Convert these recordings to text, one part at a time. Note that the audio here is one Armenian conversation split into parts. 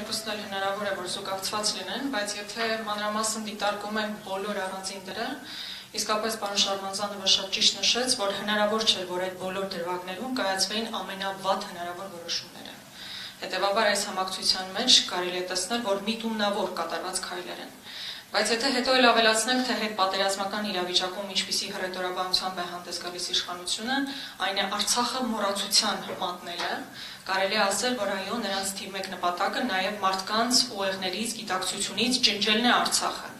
երկուսն էլ հնարավոր է որ զուգակցված լինեն, բայց եթե մանրամասն դիտարկում ենք բոլոր առանձին դերը, իսկապես պարոն Շարմանզյանը շատ ճիշտ նշեց, որ հնարավոր չէ, որ այդ բոլոր դրվագներում կայացվեին ամենավատ հնարավոր որոշումները։ Հետևաբար այս համակցության մեջ կարելի է տեսնել, որ միտումնավոր կատարված քայլեր են։ Բայց եթե հետո էլ ավելացնենք, թե հետպատերազմական իրավիճակում ինչպիսի հռետորաբանությամբ է հանդես գալիս իշխանությունը, այն է Արցախը մոռացության մատնելը, կարելի է ասել, որ այո, նրանց թիվ 1 նպատակը նաև մարդկանց ուղեղներից, գիտակցությունից ջնջելն է Արցախը։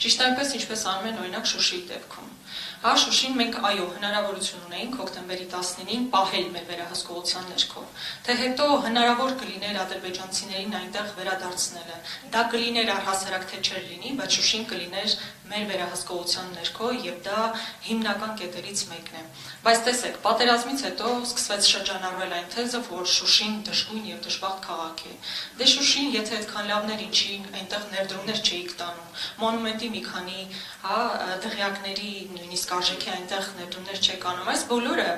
Ճիշտ այնպես, ինչպես անում են օրինակ Շուշիի դեպքում։ Հա, Շուշին մենք այո, հնարավորություն ունեինք հոկտեմբերի 19-ին պահել մեր վերահսկողության ներքո, թե հետո հնարավոր կլիներ ադրբեջանցիներին այնտեղ վերադարձնելը։ Դա կլիներ առհասարակ թե չէր լինի, բայց Շուշին կլիներ մեր վերահսկողության ներքո եւ դա հիմնական կետերից մեկն է։ Բայց տեսեք, պատերազմից հետո սկսվեց շրջանառվել այն թեզը, որ Շուշին դժգույն եւ դժբախտ քաղաք է։ Դե Շուշին, եթե այդքան լավն էր, ինչի այնտեղ ներդրումներ չէիք տանում, մոնումենտի մի քանի, հա, դղյակների նույնիսկ արժեքի այնտեղ ներդրումներ չեք անում, այս բոլորը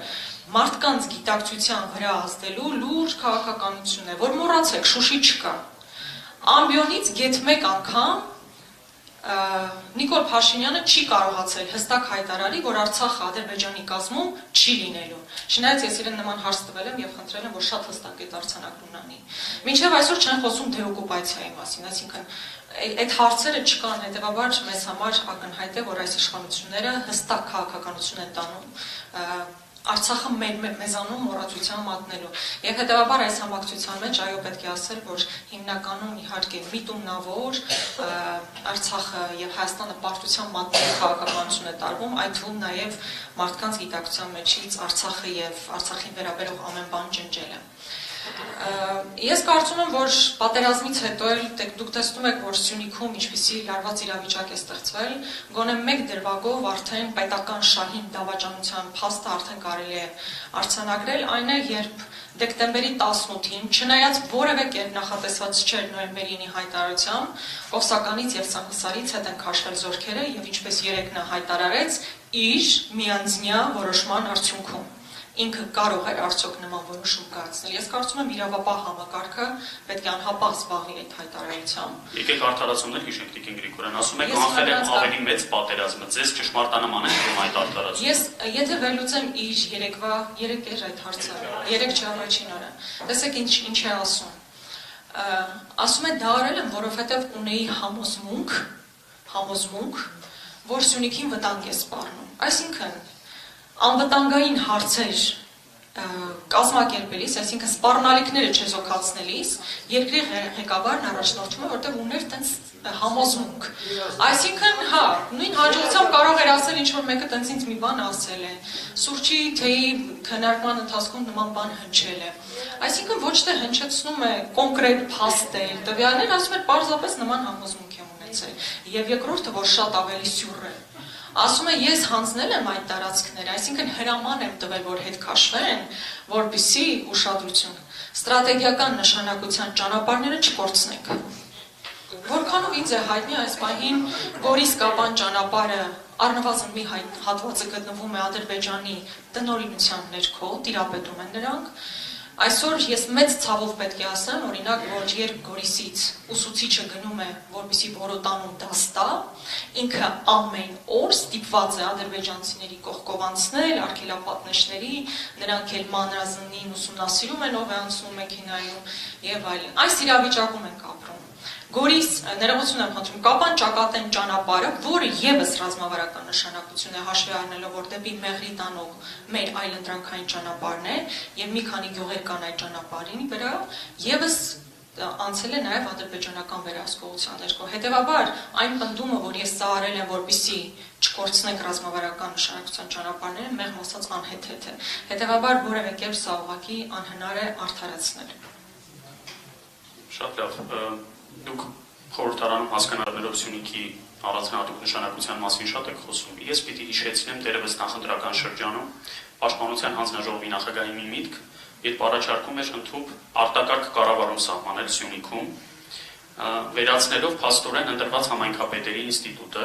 մարդկանց գիտակցության վրա ազդելու լուրջ քաղաքականություն է, որ մոռացեք, Շուշի չկա։ Ամբիոնից գեթ մեկ անգամ Նիկոլ Փաշինյանը չի կարողացել հստակ հայտարարի, որ Արցախը Ադրբեջանի կազմում չի լինելու։ Չնայած ես իրեն նման հարց տվել եմ եւ խնդրել եմ, որ շատ հստակ այդ արձանագրումն անի։ Մինչեւ այսօր չեն խոսում դեօկուպացիայի մասին, այսինքն այդ հարցերը չկան, հետեւաբար մեզ համար ակնհայտ է, որ այս իշխանությունները հստակ քաղաքականություն են տանում Արցախը մեզանում մոռացության մատնելու։ Եվ հետևաբար այս համակցության մեջ այո պետք է ասել, որ հիմնականում իհարկե միտումնավոր Արցախը եւ Հայաստանը պարտության մատնելու քաղաքականություն է տարվում, այդ թվում նաեւ մարդկանց գիտակցության մեջից Արցախը եւ Արցախին վերաբերող ամեն բան ջնջելը։ Ես կարծում եմ, որ պատերազմից հետո էլ դուք տեսնում եք, որ Սյունիքում ինչպիսի լարված իրավիճակ է ստեղծվել, գոնե մեկ դրվագով արդեն պետական շահին դավաճանության փաստը արդեն կարելի է արձանագրել, այն է, երբ դեկտեմբերի 18-ին, չնայած որևէ կերպ նախատեսված չէր նոյեմբերի 9-ի հայտարարությամբ, Կովսականից եւ Սամսարից հետ են քաշվել զորքերը եւ ինչպես երեքն է հայտարարեց, իր միանձնյա որոշման արդյունքում։ Ինքը կարող էր արդյոք նման որոշում կայացնել։ Ես կարծում եմ իրավապահ համակարգը պետք է անհապաղ զբաղվի այդ հայտարարությամբ։ Եկեք արդարացումներ հիշենք Տիկին Գրիգորյան, ասում եք կանխել եմ ավելի մեծ պատերազմը, ձեզ ճշմարտանման են դնում այդ արդարացումը։ Ես եթե վերլուծեմ իր երեք էր այդ հարցը, երեք չէ առաջին օրը։ Տեսեք ինչ է ասում։ Ասում է դա արել եմ, որովհետև ունեի համոզմունք, որ Սյունիքին վտանգ է սպառնում։ Այսինքն անվտանգային հարցեր կազմակերպելիս, այսինքն սպառնալիքները չեզոքացնելիս, երկրի ղեկավարն առաջնորդվում է, որտեղ ուներ տենց համոզմունք։ Այսինքն, հա, նույն հաջողությամբ կարող էր ասել, ինչ որ մեկը տենց ինձ մի բան ասել է, սուրճի թեյի քննարկման ընթացքում նման բան հնչել է։ Այսինքն ոչ թե հնչեցնում է կոնկրետ փաստեր, տվյալներ, ասում է պարզապես նման համոզմունք եմ ունեցել։ Եվ երկրորդը, որ շատ ավելի սյուռ է, ասում է ես հանձնել եմ այդ տարածքները, այսինքն հրաման եմ տվել, որ հետ քաշվեն, որպեսզի ուշադրություն, ստրատեգիական նշանակության ճանապարհները չկորցնենք։ Որքանով ինձ է հայտնի այս պահին Գորիս-Կապան ճանապարհը առնվազն մի հատվածը գտնվում է Ադրբեջանի տնօրինության ներքո, տիրապետում են նրանք։ Այսօր ես մեծ ցավով պետք է ասեմ, օրինակ, որ երբ Գորիսից ուսուցիչը գնում է, որպեսզի որոտանում դաս տա, ինքը ամեն օր ստիպված է ադրբեջանցիների կողքով անցնել, արգելապատնեշների, նրանք էլ մանրազնին ուսումնասիրում են, ով է անցնում մեքենայում եւ այլն։ Այս իրավիճակում ենք ապրում։ Գորիս, ներողություն եմ խնդրում, Կապան ճակատեն ճանապարհը, որը եւս ռազմավարական նշանակություն է հաշվի առնելով, որ դեպի Մեղրի տանող մեր այլընտրանքային ճանապարհն է եւ մի քանի գյուղեր կան այդ ճանապարհին վրա, եւս անցել է նաեւ ադրբեջանական վերահսկողության ներքո։ Հետևաբար այն պնդումը, որ ես սա արել եմ, որպեսզի չկորցնենք ռազմավարական նշանակության ճանապարհները, մեղմ ասած անհեթեթ է։ Հետևաբար որևէ կերպ սա ուղղակի անհնար է արդարացնել։ Շատ լավ։ Դուք խորհրդարանում հասկանալով Սյունիքի առանձնահատուկ նշանակության մասին շատ եք խոսում։ Ես պիտի հիշեցնեմ դերևս նախընտրական շրջանում Պաշտպանության հանձնաժողովի նախագահի մի միտք, երբ առաջարկում էր ընդհանուր արտակարգ կառավարում սահմանել Սյունիքում, վերացնելով փաստորեն ընտրված համայնքապետերի ինստիտուտը,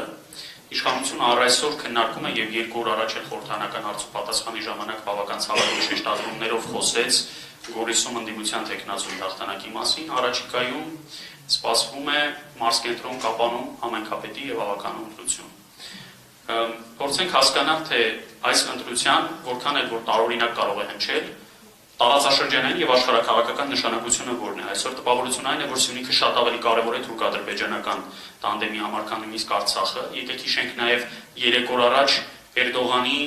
իշխանությունը առ այսօր քննարկում է եւ 2 օր առաջ էլ խորհրդարանական հարցու պատասխանի ժամանակ բավական ցավալի շեշտադրումներով խոսեց, Գորիսում ընդդիմության տեխնացուի հաղթանակի մասին, առաջիկայում սպասվում է մարզկենտրոն Կապանում համայնքապետի եւ ավականու ընտրություն։ Փորձենք հասկանալ, թե այս ընտրության որքան էլ որ տարօրինակ կարող է հնչել, տարածաշրջանային եւ աշխարհաքաղաքական նշանակությունը որն է։ Այսօր տպավորությունն այն է, որ Սյունիքը շատ ավելի կարեւոր է թուրք-ադրբեջանական տանդեմի համար, քան նույնիսկ Արցախը։ Եկեք հիշենք նաեւ 3 օր առաջ Էրդողանի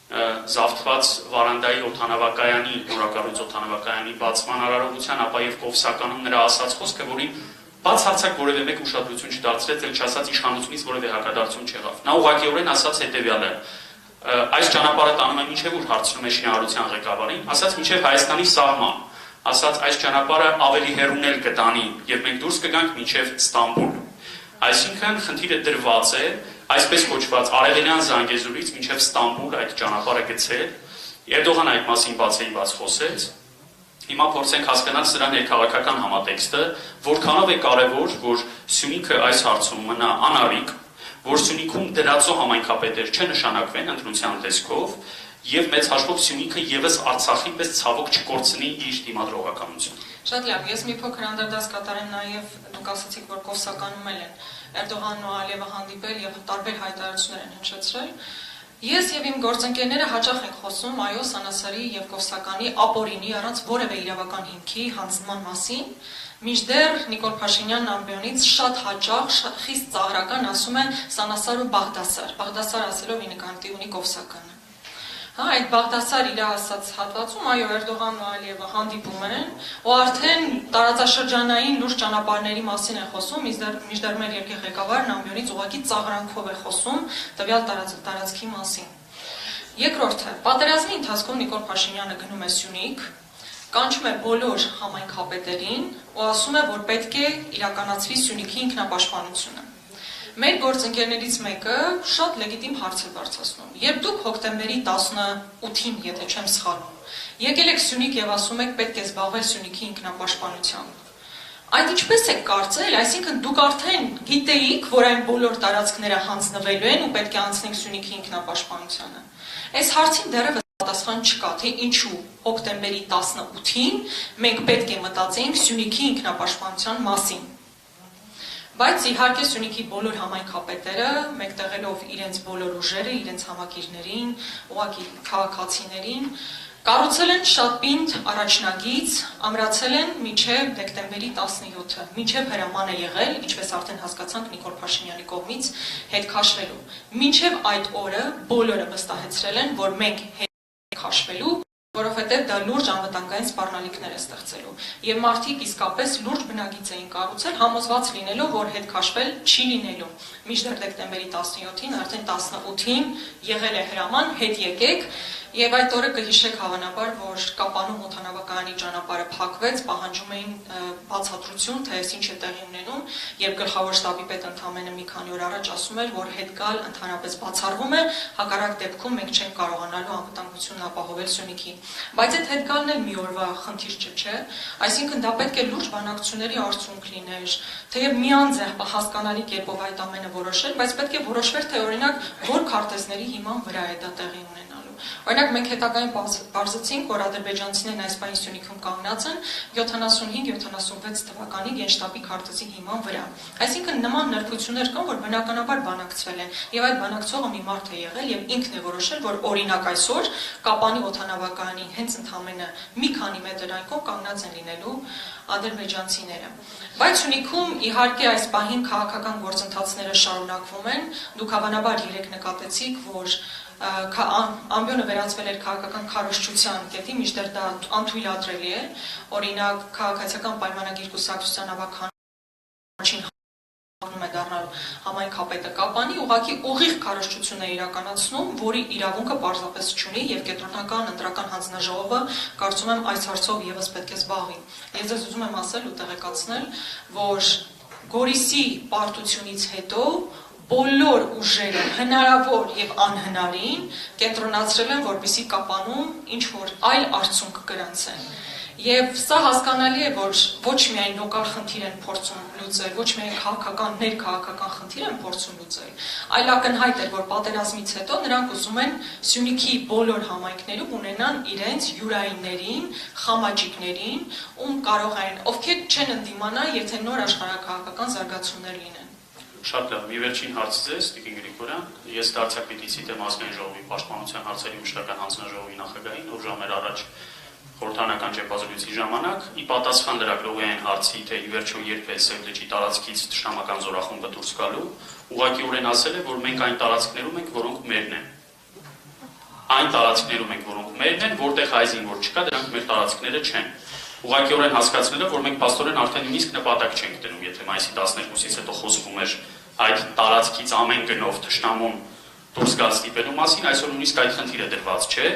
զավթված Վարանդայի օդանավակայանի, նորակառույց օդանավակայանի բացման արարողության, ապա եւ Կովսականում նրա ասած խոսքը, որին բացարձակ որևէ մեկ ուշադրություն չդարձրեց, էլ չասած իշխանությունից որևէ հակադարձություն չեղավ։ Նա ուղղակիորեն ասաց հետեւյալը. այս ճանապարհը տանում է մինչև ուր, հարցնում է շինարարության ղեկավարին, ասաց մինչև Հայաստանի սահման, ասաց այս ճանապարհը ավելի հեռուն էլ կտանի եւ մենք դուրս կգանք մինչև Ստամբուլ։ Այսինքն խնդիրը դրված է այսպես կոչված արևելյան Զանգեզուրից մինչև Ստամբուլ այդ ճանապարհը գցել։ Էրդողան այդ մասին բացեիված խոսեց։ Հիմա փորձենք հասկանալ սրա ներքաղաքական համատեքստը, որքանով է կարևոր, որ Սյունիքը այս հարցում մնա անարիք, որ Սյունիքում դրածո համայնքապետեր չնշանակվեն ընտրության տեսքով եւ մեծ հաշվով Սյունիքը եւս Արցախի պես ցավոք չկորցնի իր դիմադրողականությունը։ Շատ լավ, ես մի փոքր անդրադարձ կատարեմ նաեւ դուք ասացիք, որ Կովսականում են Էրդողանն ու Ալիևը հանդիպել եւ տարբեր հայտարարություններ են հնչեցրել։ Ես եւ իմ գործընկերները հաճախ ենք խոսում այո Սանասարի եւ Կովսականի ապօրինի առանց որևէ իրավական հիմքի հանձնման մասին, մինչդեռ Նիկոլ Փաշինյանն ամբիոնից շատ հաճախ, խիստ ծաղրական ասում է Սանասար ու Բաղդասար, Բաղդասար ասելով ի նկատի ունի Կովսականը։ Հա, այդ Բաղդասար իր ասած հատվածում այո Էրդողանն ու Ալիևը հանդիպում են ու արդեն տարածաշրջանային լուրջ ճանապարհների մասին է խոսում, մինչդեռ մեր երկրի ղեկավարն ամբիոնից ուղղակի ծաղրանքով է խոսում տվյալ տարածքի մասին։ Երկրորդը, պատերազմի ընթացքում Նիկոլ Փաշինյանը գնում է Սյունիք, կանչում է բոլոր համայնքապետերին ու ասում է, որ պետք է իրականացվի Սյունիքի ինքնապաշտպանությունը։ Մեր գործընկերներից մեկը շատ լեգիտիմ հարց է բարձրացնում։ Երբ դուք հոկտեմբերի 18-ին, եթե չեմ սխալվում, եկել եք Սյունիք եւ ասում եք պետք է զբաղվել Սյունիքի ինքնապաշտպանությամբ, այդ ինչպես եք կարծել, այսինքն դուք արդեն գիտեիք, որ այն բոլոր տարածքները հանձնվելու են ու պետք է անցնենք Սյունիքի ինքնապաշտպանությանը։ Այս հարցին դեռևս պատասխան չկա, թե ինչու հոկտեմբերի 18-ին մենք պետք է մտածեինք Սյունիքի ինքնապաշտպանության մասին։ Բայց իհարկե Սյունիքի բոլոր համայնքապետերը, մեկտեղելով իրենց բոլոր ուժերը, իրենց համակիրներին, ուղղակի քաղաքացիներին, կառուցել են շատ պինդ առաջնագիծ, ամրացել են մինչև դեկտեմբերի 17-ը, մինչև հրաման է եղել, ինչպես արդեն հասկացանք Նիկոլ Փաշինյանի կողմից հետ քաշվելու։ Մինչև այդ օրը բոլորը վստահեցրել են, որ մենք հետ քաշվելու, որովհետև դա լուրջ անվտանգային սպառնալիքներ է ստեղծելու։ Եվ մարդիկ իսկապես լուրջ բնագիծ էին կառուցել, համոզված լինելով, որ հետ քաշվել չի լինելու։ Մինչդեռ դեկտեմբերի 17-ին, արդեն 18-ին եղել է հրաման, հետ եկեք, եւ այդ օրը կհիշեք հավանաբար, որ Կապանում օդանավակայանի ճանապարհը փակվեց, պահանջում էին բացատրություն, թե այս ինչ է տեղի ունենում, երբ գլխավոր շտաբի պետ ընդամենը մի քանի օր առաջ ասում էր, որ հետ գալ ընդհանրապես բացառվում է, հակառակ դեպքում մենք չենք կարողանալու անվտանգությունն ապահովել Սյունիքի։ Բայց այդ հետ գալն էլ մի օրվա խնդիր չէ, այսինքն դա պետք է լուրջ բանակցությունների արդյունք լիներ, թեև միանձեղ հասկանալի կերպով այդ ամենը որոշել, բայց պետք է որոշվեր, թե օրինակ որ քարտեզների հիման վրա է դա տեղի ունենալու։ Օրինակ մենք հետագային բարձրացինք, որ ադրբեջանցիներն այս պահին Սյունիքում կանգնած են 75-76 թվականի Գենշտաբի քարտեզի հիման վրա։ Այսինքն նման նրբություններ կան, որ բնականաբար բանակցվել են, եւ այդ բանակցողը մի մարդ է եղել եւ ինքն է որոշել, որ օրինակ այսօր Կապանի օդանավակայանի հենց ընդամենը մի քանի մետր այն կողմ կանգնած են լինելու ադրբեջանցիները։ Բայց Սյունիքում իհարկե այս պահին քաղաքական գործընթացները շարունակվում են, դուք հավանաբար երեք նկատեցիք, որ ամբիոնը վերածվել էր քաղաքական քարոզչության կետի, մինչդեռ դա անթույլատրելի է, օրինակ քաղաքացիական պայմանագիր կուսակցության ավականին է դառնալ համայնքապետը Կապանի, ուղղակի ուղիղ քարոզչություն է իրականացնում, որի իրավունքը պարզապես չունի եւ կենտրոնական ընտրական հանձնաժողովը կարծում եմ այս հարցով եւս պետք է զբաղվի։ Ես ձեզ ուզում եմ ասել ու տեղեկացնել, որ Գորիսի պարտությունից հետո բոլոր ուժերը հնարավոր եւ անհնարին կենտրոնացրել են, որպեսզի Կապանում ինչ որ այլ արդյունք գրանցեն։ Եվ սա հասկանալի է, որ ոչ միայն լոկալ խնդիր են փորձում լուծել, ոչ միայն քաղաքական, ներքաղաքական խնդիր են փորձում լուծել, այլ ակնհայտ է, որ պատերազմից հետո նրանք ուզում են Սյունիքի բոլոր համայնքներում ունենան իրենց յուրայիններին, խամաճիկներին, ում կարող են, ովքեր չեն ընդդիմանա, եթե նոր աշխարհաքաղաքական զարգացումներ լինեն։ Շատ լավ, մի վերջին հարց ձեզ, Տիկին Գրիգորյան, ես դարձյալ պիտի ցիտեմ ազգային ժողովի պաշտպանության հարցերի մշտական հանձնաժողովի նախագահին, ով ժամեր առաջ խորհրդանական ճեպազրույցի ժամանակ ի պատասխան լրագրողի այն հարցի, թե ի վերջո երբ է Սևլեջի տարածքից թշնամական զորախումբը դուրս գալու, ուղղակիորեն ասել է, որ մենք այն տարածքներում ենք, որոնք մերն են։ Այն տարածքներում ենք, որոնք մերն են, որտեղ այզին որ չկա, դրանք մեր տարածքները չեն։ Ուղղակիորեն հասկացնելով, որ մենք փաստորեն արդեն նույնիսկ նպատակ չենք դնում, եթե մայիսի 12-ից հետո խոսվում էր այդ տարածքից ամեն գնով թշնամուն դուրս գալ ստիպելու մասին, այսօր նույնիսկ այդ խնդիրը դրված չէ,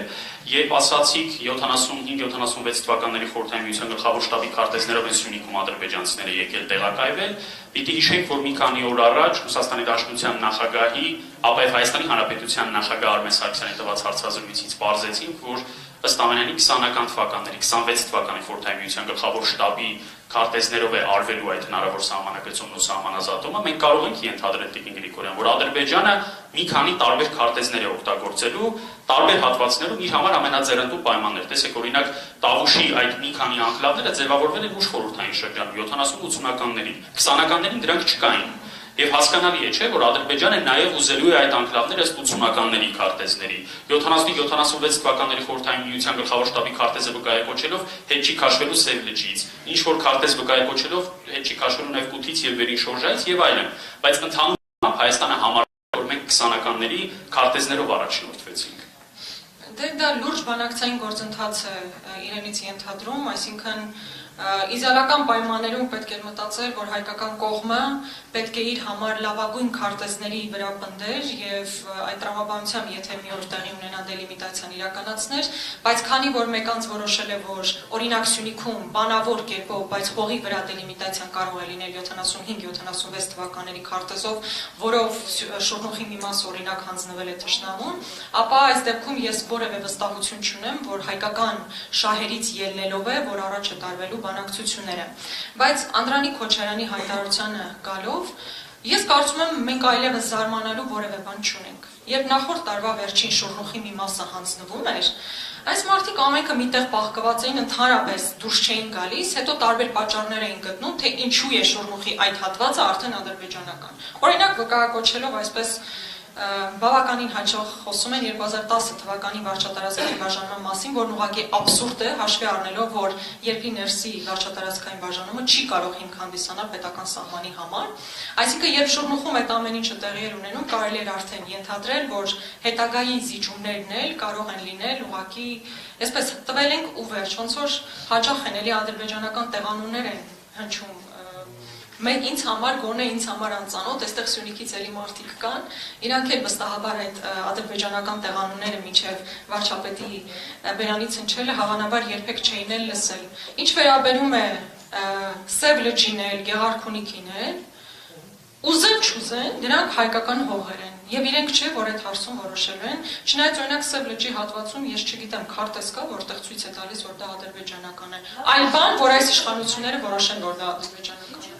երբ ասացիք 75-76 թվականների խորհրդային միության գլխավոր շտաբի քարտեզներով են Սյունիքում ադրբեջանցիները եկել տեղակայվել, պիտի հիշենք, որ մի քանի օր առաջ Ռուսաստանի Դաշնության նախագահի, ապա եւ Հայաստանի Հանրապետության նախագահ Արմեն Սարգսյանի տված հարցազրույցից պարզեցինք, որ ըստ ամենայնի 20-ական թվականների, 26 թվականի խորհրդային միության գլխավոր շտաբի քարտեզներով է արվելու այդ հնարավոր սահմանագծումն ու սահմանազատումը, մենք կարող ենք ենթադրել Տիկին Գրիգորյան, որ Ադրբեջանը մի քանի տարբեր քարտեզներ է օգտագործելու, տարբեր հատվածներում իր համար ամենաձեռնտու պայմաններ։ Տեսեք, օրինակ, Տավուշի այդ մի քանի անկլավները ձևավորվել են ուշ խորհրդային շրջանում 70-80-ականներին, 20-ականներին դրանք չկային։ Եվ հասկանալի է, չէ, որ Ադրբեջանը նաև ուզելու է այդ անկլավները ըստ 80-ականների քարտեզների։ 70-76 թվականների խորհրդային միության գլխավոր շտաբի քարտեզը վկայակոչելով հետ չի քաշվելու Սևլեջից, ինչ որ քարտեզ վկայակոչելով հետ չի քաշվելու նաև Կութից եւ Վերին Շորժայից եւ այլն։ Բայց ընդհանուր Հայաստանը համարում որ մենք 20-ականների քարտեզներով առաջնորդվեցինք։ Դե դա լուրջ բանակցային գործընթաց է իրենից ենթադրում, այսինքն իդեալական պայմաններում պետք է մտածել, որ հայկական կողմը պետք է իր համար լավագույն քարտեզների վրա պնդեր եւ այդ տրամաբանությամբ, եթե մի օր տեղի ունենա դելիմիտացիան իրականացներ, բայց քանի որ մեկանց որոշել է, որ օրինակ Սյունիքում բանավոր կերպով, բայց հողի վրա դելիմիտացիան կարող է լինել 75-76 թվականների քարտեզով, որով Շորնուխի մի մասը օրինակ հանձնվել է թշնամուն, ապա այս դեպքում ես որևէ վստահություն չունեմ, որ հայկական շահերից ելնելով է, որ առաջ է տարվելու բանակցությունները, բայց Անդրանիկ Քոչարյանի հայտարարությանը գալով, ես կարծում եմ մենք այլևս զարմանալու որևէ բան չունենք։ Երբ նախորդ տարվա վերջին Շորնուխի մի մասը հանձնվում էր, այս մարդիկ ամենքը միտեղ պահկված էին, ընդհանրապես դուրս չէին գալիս, հետո տարբեր պատճառներ էին գտնում, թե ինչու է Շորնուխի այդ հատվածը արդեն ադրբեջանական։ Օրինակ վկայակոչելով այսպես բավականին հաջող խոսում են 2010 թվականի վարչատարածքային բաժանման մասին, որն ուղղակի աբսուրդ է, հաշվի առնելով, որ երկրի ներսի վարչատարածքային բաժանումը չի կարող հիմք հանդիսանալ պետական սահմանի համար։ Այսինքն, երբ Շորնուխում այդ ամեն ինչը տեղի էր ունենում, կարելի էր արդեն ենթադրել, որ հետագայի զիջումներն էլ կարող են լինել ուղղակի, այսպես տվել ենք ու վերջ, ոնց որ հաճախ են էլի ադրբեջանական տեղանուններ են հնչում Մենք ինձ համար, գոնե ինձ համար անծանոթ, այստեղ Սյունիքից էլի մարդիկ կան, իրանք էլ վստահաբար այդ ադրբեջանական տեղանունները մինչև վարչապետի բերանից հնչելը հավանաբար երբեք չէին էլ լսել։ Ինչ վերաբերում է Սևլեջին էլ, Գեղարքունիքին էլ, ուզեն չուզեն, դրանք հայկական հողեր են, եւ իրենք չէ, որ այդ հարցում որոշելու են, չնայած օրինակ Սևլեջի հատվածում ես չգիտեմ, քարտեզ կա, որտեղ ցույց է տալիս, որ դա ադրբեջանական է։ Այլ բան, որ այս իշխանությունները որոշեն, որ դա ադրբեջանական է։